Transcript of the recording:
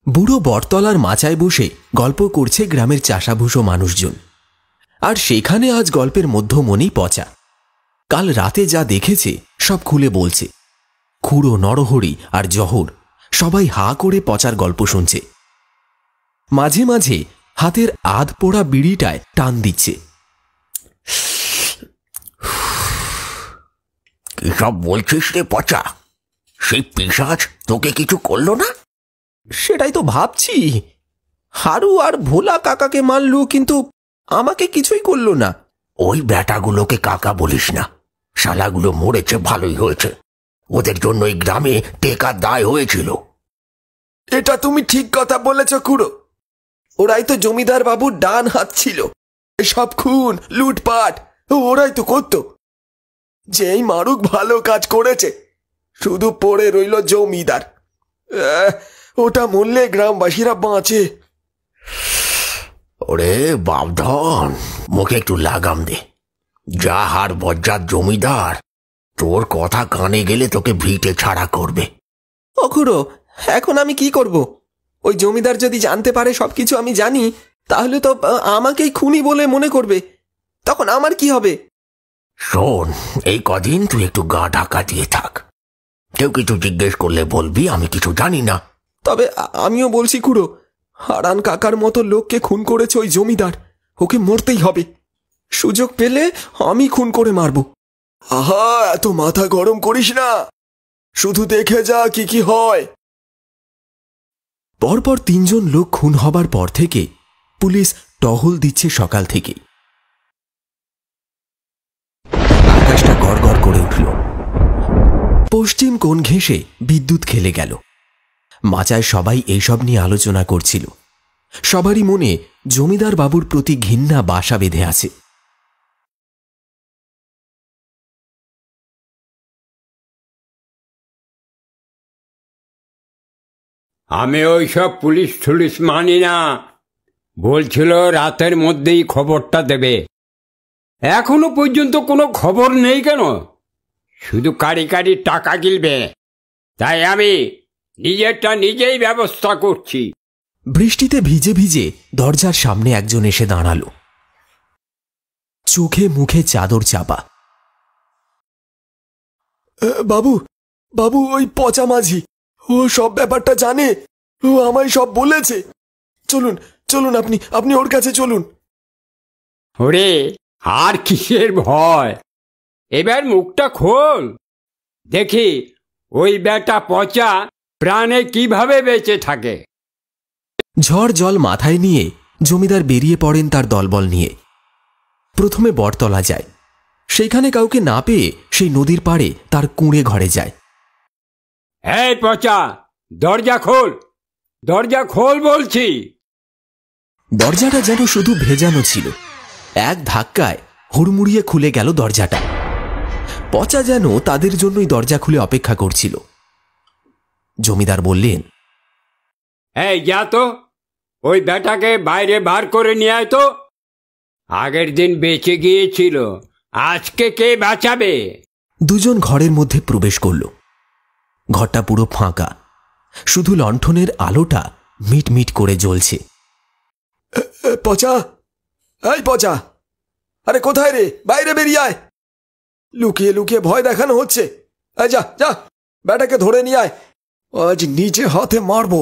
বুড়ো বটতলার মাচায় বসে গল্প করছে গ্রামের চাষাভুষো মানুষজন। আর সেখানে আজ গল্পের মধ্যমণি পচা। কাল রাতে যা দেখেছে সব খুলে বলছে। খুড়ো, নরহরি আর জহর সবাই হা করে পচার গল্প শুনছে। মাঝে মাঝে হাতের আধ পোড়া বিড়িটায় টান দিচ্ছে। কি সব বলছিস রে পচা? সেই পিশাচ তোকে কিছু করলো না? সেটাই তো ভাবছি। হারু আর ভোলা কাকাকে মারলু, কিন্তু আমাকে কিছুই করল না। ওই ব্যাটাগুলোকে কাকা বলিস না, শালাগুলো মরেছে ভালোই হয়েছে। ওদের জন্য এই গ্রামে টেকা দায় হয়েছিল। এটা তুমি ঠিক কথা বলেছ খুড়ো। ওরাই তো জমিদার বাবুর ডান হাত ছিল। সব খুন লুটপাট ওরাই তো করত। যেই মারুক ভালো কাজ করেছে, শুধু পড়ে রইল জমিদার। ওটা মরলে গ্রামবাসীরা বাঁচে। ওরে বাপধন, মুখে একটু লাগাম দে। যা হার বজ্জাত জমিদার, তোর কথা কানে গেলে তোকে ভিটে ছাড়া করবে। ও খুড়ো, এখন আমি কি করব? ওই জমিদার যদি জানতে পারে সবকিছু আমি জানি, তাহলে তো আমাকেই খুনি বলে মনে করবে। তখন আমার কি হবে? শোন, এই কদিন তুই একটু গা ঢাকা দিয়ে থাক। কেউ কিছু জিজ্ঞেস করলে বলবি আমি কিছু জানি না। তবে আমিও বলছি খুড়ো, হারান কাকার মতো লোককে খুন করেছে ওই জমিদার। ওকে মরতেই হবে। সুযোগ পেলে আমি খুন করে মারব। আহা, এত মাথা গরম করিস না, শুধু দেখে যা কি কি হয়। পরপর 3 জন লোক খুন হবার পর থেকে পুলিশ টহল দিচ্ছে সকাল থেকে। আকাশটা গড়গড় করে উঠল। পশ্চিম কোণ ঘেঁষে বিদ্যুৎ খেলে গেল। মাচায় সবাই এইসব নিয়ে আলোচনা করছিল। সবারই মনে জমিদার বাবুর প্রতি ঘৃণা বাসা বেঁধে আছে। আমি ওইসব পুলিশ টুলিশ মানি না। বলছিল রাতের মধ্যেই খবরটা দেবে। এখনো পর্যন্ত কোনো খবর নেই কেন? শুধু কারি কারি টাকা গিলবে। তাই আমি নিজেরটা নিজেই ব্যবস্থা করছি। বৃষ্টিতে ভিজে ভিজে দরজার সামনে একজন এসে দাঁড়ালো, চোখে মুখে চাদর চাপা। বাবু, বাবু, ওই পচা মাঝি, ও সব ব্যাপারটা জানে। ও আমায় সব বলেছে। চলুন চলুন, আপনি ওর কাছে চলুন। ওরে, আর কিসের ভয়? এবার মুখটা খোল, দেখি ওই বেটা পচা প্রাণে কিভাবে বেঁচে থাকে। ঝড় জল মাথায় নিয়ে জমিদার বেরিয়ে পড়েন তার দলবল নিয়ে। প্রথমে বটতলা যায়। সেখানে কাউকে না পেয়ে সেই নদীর পাড়ে তার কুঁড়ে ঘরে যায়। এই পচা, দরজা খোল, দরজা খোল বলছি। দরজাটা যেন শুধু ভেজানো ছিল। এক ধাক্কায় হুড়মুড়িয়ে খুলে গেল দরজাটা। পচা যেন তাদের জন্যই দরজা খুলে অপেক্ষা করছিল। জমিদার বললেন, এই যা তো, ওই বেটাকে বাইরে বার করে নিয়ে আয় তো। আগের দিন বেঁচে গিয়েছিল, আজকে কে বাঁচাবে? 2 জন ঘরের মধ্যে প্রবেশ করল। ঘরটা পুরো ফাঁকা, শুধু লণ্ঠনের আলোটা মিটমিট করে জ্বলছে। পচা, এই পচা, আরে কোথায় রে? বাইরে বেরিয়ে আয়। লুকিয়ে লুকিয়ে ভয় দেখানো হচ্ছে। যা যা, বেটাকে ধরে নিয়ে আয়, আজ নিজে হাতে মারবো।